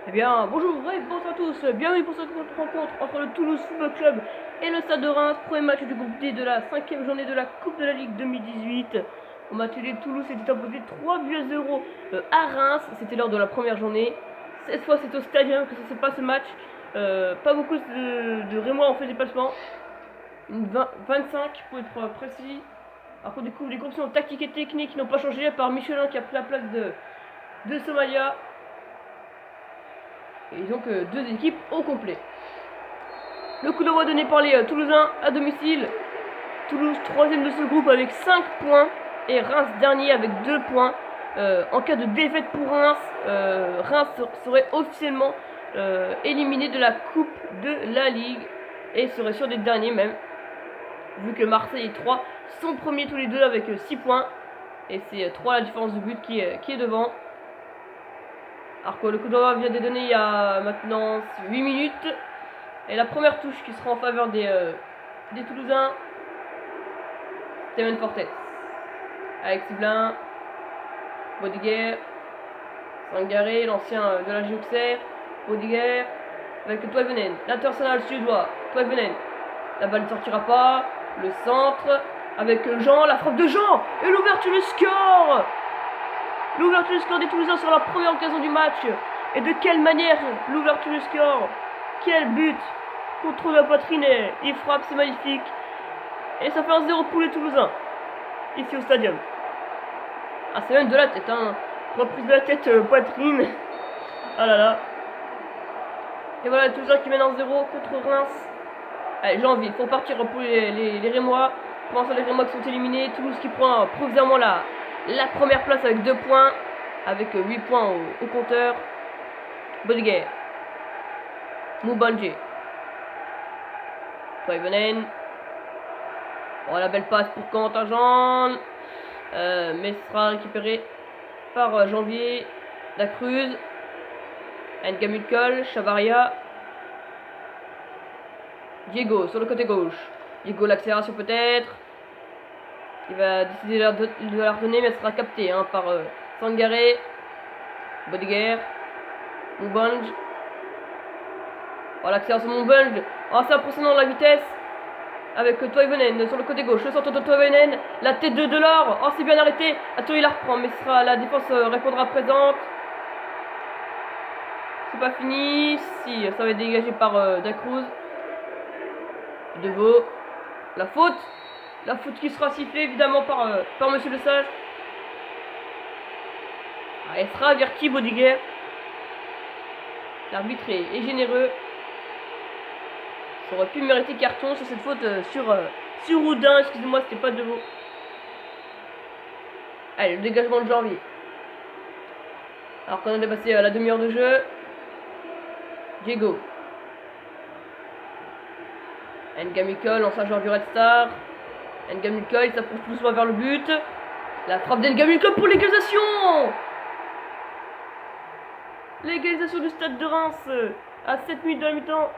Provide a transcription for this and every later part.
Eh bien, bonjour et bonsoir à tous, bienvenue pour cette rencontre entre le Toulouse Football Club et le Stade de Reims, premier match du groupe D de la 5e journée de la Coupe de la Ligue 2018. Au match de Toulouse s'était imposé 3-0 à Reims, c'était lors de la première journée. Cette fois c'est au Stadium que ça se passe ce match, pas beaucoup de Rémois ont fait des placements, 25 pour être précis. Alors qu'on découvre les conditions tactiques et techniques qui n'ont pas changé, à part Michelin qui a pris la place de Somalia. Et donc deux équipes au complet. Le coup d'envoi donné par les Toulousains à domicile. Toulouse 3ème de ce groupe avec 5 points et Reims dernier avec 2 points. En cas de défaite pour Reims, Reims serait officiellement éliminé de la Coupe de la Ligue et serait sur des derniers même. Vu que Marseille et 3 sont premiers tous les deux avec 6 points. Et c'est 3 la différence de but qui est devant. Alors que le coup d'envoi vient d'être donné il y a maintenant 8 minutes. Et la première touche qui sera en faveur des Toulousains. Steven Fortes. Avec Siblin. Bodiger. Sangaré, l'ancien de la Juxer. Bodiger. Avec Toivenen. L'international suédois. Toivenen. La balle ne sortira pas. Le centre. Avec Jean. La frappe de Jean. Et l'ouverture du score. L'ouverture du score des Toulousains sur la première occasion du match. Et de quelle manière l'ouverture du score. Quel but. Contre la poitrine. Il frappe, c'est magnifique. Et ça fait un 0 pour les Toulousains. Ici au Stadium. Ah, c'est même de la tête, hein. Reprise de la tête, poitrine. Ah là là. Et voilà, les Toulousains qui mènent en 0 contre Reims. Allez, janvier, il faut partir pour les Rémois. Pour l'instant, les Rémois qui sont éliminés. Toulouse qui prend provisoirement la première place avec 2 points. Avec 8 points au compteur. Bodiger. Moubanji. Toivenen. Oh, la belle passe pour Quentin Jean. Mais ce sera récupéré par Janvier. La Cruz. Ngamukol. Chavaria. Diego sur le côté gauche. Diego, l'accélération peut-être. Il va décider de la redonner, mais elle sera captée par Sangaré. Bodiger. Moubanj. Oh, l'accélération Moubanj. Oh, c'est impressionnant la vitesse. Avec Toivenen sur le côté gauche. Le centre de Toivenen. La tête de Delors. Oh, c'est bien arrêté. Attends, il la reprend, mais ce sera la défense répondra présente. C'est pas fini. Si, ça va être dégagé par Dacruz. Deveau. La faute. La faute qui sera sifflée évidemment par Monsieur Le Sage. Ah, elle sera avertie, Bodiger. L'arbitre est généreux. Ça aurait pu mériter carton sur cette faute sur Houdin. Excusez-moi, c'était pas Deveau. Allez, le dégagement de Janvier. Alors qu'on a dépassé la demi-heure de jeu. Diego. Ngamukol, l'ancien joueur du Red Star. Ngamukol, il s'approche tout doucement vers le but. La frappe d'Ngamukol pour l'égalisation. L'égalisation du Stade de Reims à 7 minutes de la mi-temps.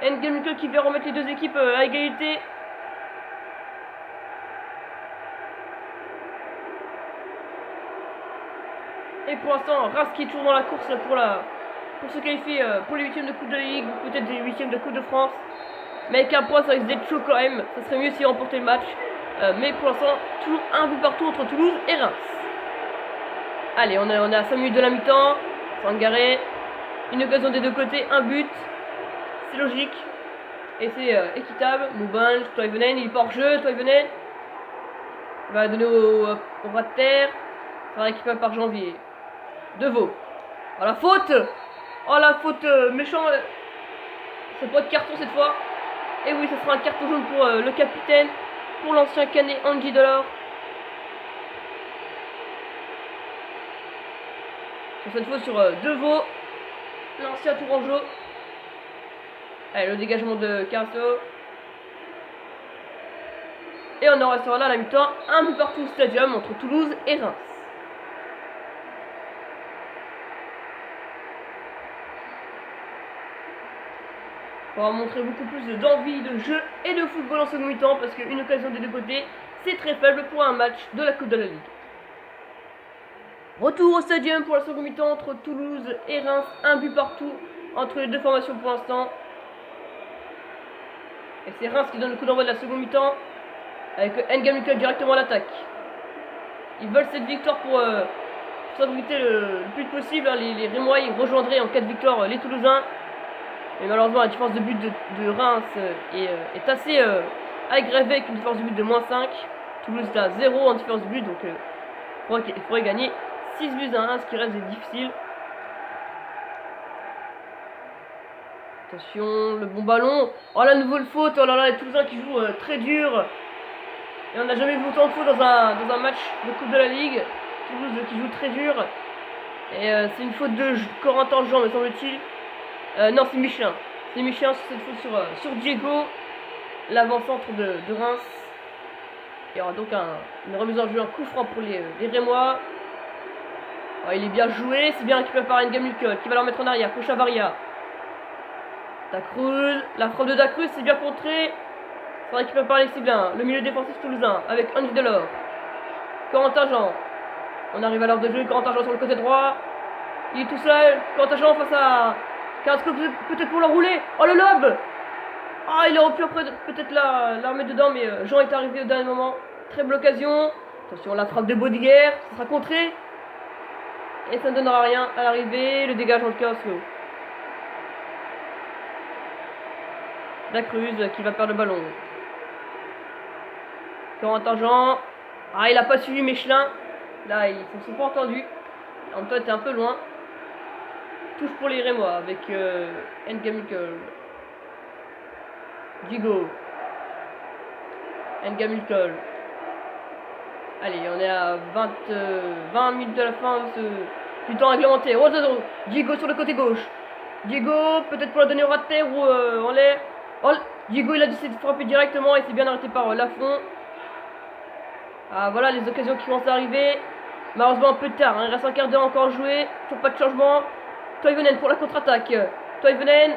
Ngamukol qui vient remettre les deux équipes à égalité. Et pour l'instant, Reims qui est toujours dans la course pour se qualifier pour les 8e de Coupe de la Ligue, ou peut-être des 8e de Coupe de France. Mais avec un point, ça risque d'être chaud quand même. Ça serait mieux s'ils remportaient le match. Mais pour l'instant, toujours un but partout entre Toulouse et Reims. Allez, on est à 5 minutes de la mi-temps. Sangaré. Une occasion des deux côtés, un but. C'est logique. Et c'est équitable. Moubanj, Toivenen, il est pas hors jeu. Toivenen va donner au ras de terre. Ça sera récupéré par Janvier. Deveau. Oh, la faute. Oh, la faute méchant. Ça peut être carton cette fois. Et oui, ce sera un carton jaune pour le capitaine. Pour l'ancien canet Andy Delors. Sur cette fois sur Deveau. L'ancien Tourangeau. Allez, le dégagement de Carasso. Et on en restera là à la mi-temps. Un but partout au Stadium entre Toulouse et Reims. On va montrer beaucoup plus d'envie de jeu et de football en second mi-temps parce qu'une occasion des deux côtés, c'est très faible pour un match de la Coupe de la Ligue. Retour au stadium pour la seconde mi-temps entre Toulouse et Reims. Un but partout entre les deux formations pour l'instant. Et c'est Reims qui donne le coup d'envoi de la seconde mi-temps avec Ngamukel directement à l'attaque. Ils veulent cette victoire pour s'inviter le plus possible. Hein. Les Rémois ils rejoindraient en cas de victoire les Toulousains. Mais malheureusement la différence de but de Reims est assez aggravée avec une différence de but de -5. Toulouse est à 0 en différence de but, donc il faudrait gagner 6 buts à 1, ce qui reste difficile. Attention, le bon ballon. Oh la nouvelle faute. Oh là là, les Toulousains qui jouent très dur. Et on n'a jamais vu autant de fautes dans un match de Coupe de la Ligue. Toulouse qui joue très dur. Et c'est une faute de Corentin Jean, me semble-t-il. Non, c'est Michelin. C'est Michelin sur cette faute sur Diego, l'avant-centre de Reims. Il y aura donc une remise en jeu, un coup franc pour les Rémois. Oh, il est bien joué, c'est bien récupéré par Ngamukel qui va leur mettre en arrière. Cochavaria. Dacruz, la frappe de Dacruz, c'est bien contré. C'est récupéré par Alexis Blin, le milieu défensif toulousain, avec Andy Delors. Corentin Jean. On arrive à l'heure de jeu, Corentin Jean sur le côté droit. Il est tout seul, Corentin Jean face à Carrasco, peut-être pour l'enrouler. Oh le lob. Ah, il aurait pu peut-être la remettre dedans, mais Jean est arrivé au dernier moment. Très belle occasion. Attention, la frappe de Baudiguer, ça sera contré. Et ça ne donnera rien à l'arrivée. Le dégagement de Carrasco. Dacruz qui va perdre le ballon. Corentin Jean. Ah, il n'a pas suivi Michelin. Là, ils ne se sont pas entendus. En même temps, il était un peu loin. Touche pour les Rémois avec Ngamukel. Diego. Ngamukel. Allez, on est à 20 minutes de la fin du temps réglementaire. Oh, Diego sur le côté gauche. Diego, peut-être pour la donner au ras de terre ou en l'air. Oh, Diego, il a décidé de frapper directement et c'est bien arrêté par Lafont. Ah, voilà les occasions qui commencent à arriver. Malheureusement, un peu tard. Hein. Il reste un quart d'heure encore à jouer. Toujours pas de changement. Toivonen pour la contre-attaque. Toivonen.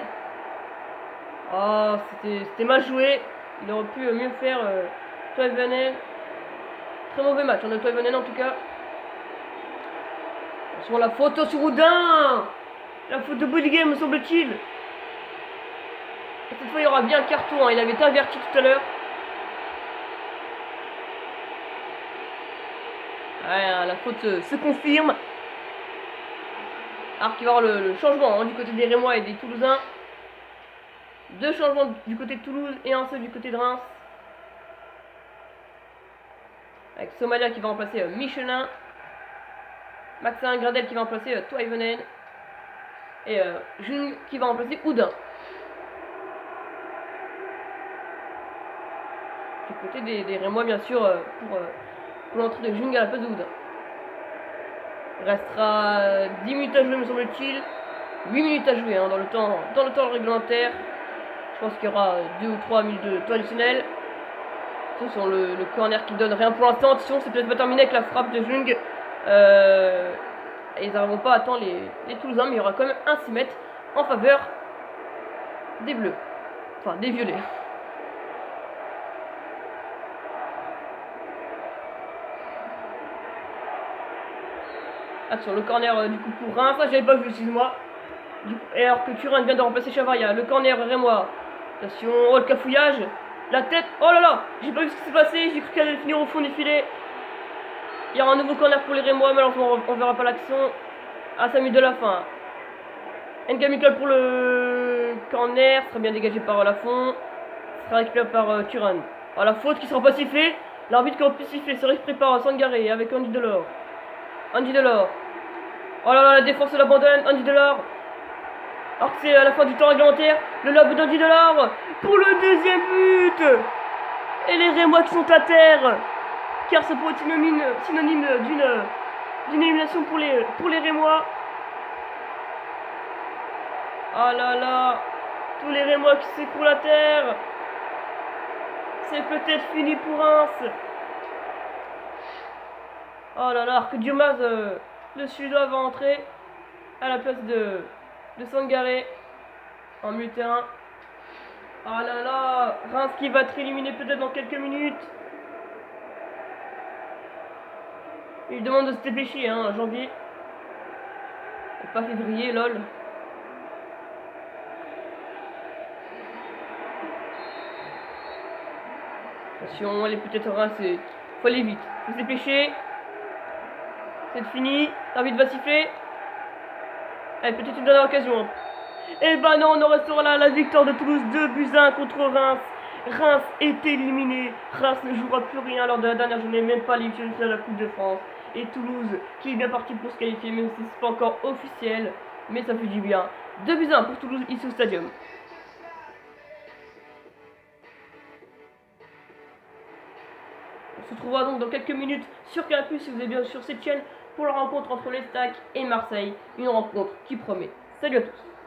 Oh, c'était mal joué. Il aurait pu mieux faire. Toivonen. Très mauvais match. On a Toivonen en tout cas. Sur la faute sur Houdin. La faute de Baudiguer, me semble-t-il. Cette fois, il y aura bien un carton. Hein. Il avait été averti tout à l'heure. Ouais, la faute se confirme. Alors qu'il va y avoir le changement hein, du côté des Rémois et des Toulousains. 2 changements du côté de Toulouse et un seul du côté de Reims. Avec Somalia qui va remplacer Michelin. Maxin Gradel qui va remplacer Toivonen. Et Jung qui va remplacer Houdin. Du côté des Rémois, bien sûr, pour l'entrée de Jung à la place de Houdin. Il restera 10 minutes à jouer, me semble-t-il. 8 minutes à jouer hein, dans le temps réglementaire. Je pense qu'il y aura 2 ou 3 minutes de temps additionnel. Ce sont le corner qui donne rien pour l'instant. Attention, c'est peut-être pas terminé avec la frappe de Jung. Ils n'arriveront pas à attendre les Toulousains, mais il y aura quand même un 6 mètres en faveur des Bleus. Enfin, des Violets. Attention, le corner du coup pour Reims. Ça, j'avais pas vu, excuse-moi. Et alors que Turin vient de remplacer Chavaria. Le corner Rémois. Attention, oh le cafouillage. La tête, oh là là, j'ai pas vu ce qui s'est passé. J'ai cru qu'elle allait finir au fond du filet. Il y aura un nouveau corner pour les Rémois. Malheureusement, on verra pas l'action à 5 minutes de la fin. Ngamukel pour le corner. Sera bien dégagé par Lafont. Sera récupéré par Turan. Oh, la faute qui sera pas sifflée. L'arbitre qui aura pu siffler se récupéré par Sangaré avec Andy Delors. Andy Delors. Oh là là, la défense l'abandonne. Andy Delors. Alors que c'est à la fin du temps réglementaire. Le lob d'Andy Delors pour le deuxième but. Et les Rémois qui sont à terre. Car ça pourrait être synonyme d'une élimination pour les Rémois. Oh là là. Tous les Rémois qui s'écroulent à terre. C'est peut-être fini pour Reims. Oh là là, alors que Diomaz, le Suédois, va entrer à la place de Sangaré en milieu de terrain. Oh là là, Reims qui va être éliminé peut-être dans quelques minutes. Il demande de se dépêcher, hein, janvier. Et pas février, lol. Attention, elle est peut-être rincée. Faut aller vite. Faut se dépêcher. C'est fini. L'arbitre va siffler. Allez, peut-être une dernière occasion. Et bah non, on en restera là. La victoire de Toulouse 2-1 contre Reims. Reims est éliminé. Reims ne jouera plus rien lors de la dernière journée, même pas les de la Coupe de France. Et Toulouse qui est bien parti pour se qualifier, même si c'est pas encore officiel. Mais ça fait du bien. 2-1 pour Toulouse ici au stadium. On se retrouvera donc dans quelques minutes sur Canal+, si vous êtes bien sur cette chaîne, pour la rencontre entre l'Estac et Marseille. Une rencontre qui promet. Salut à tous.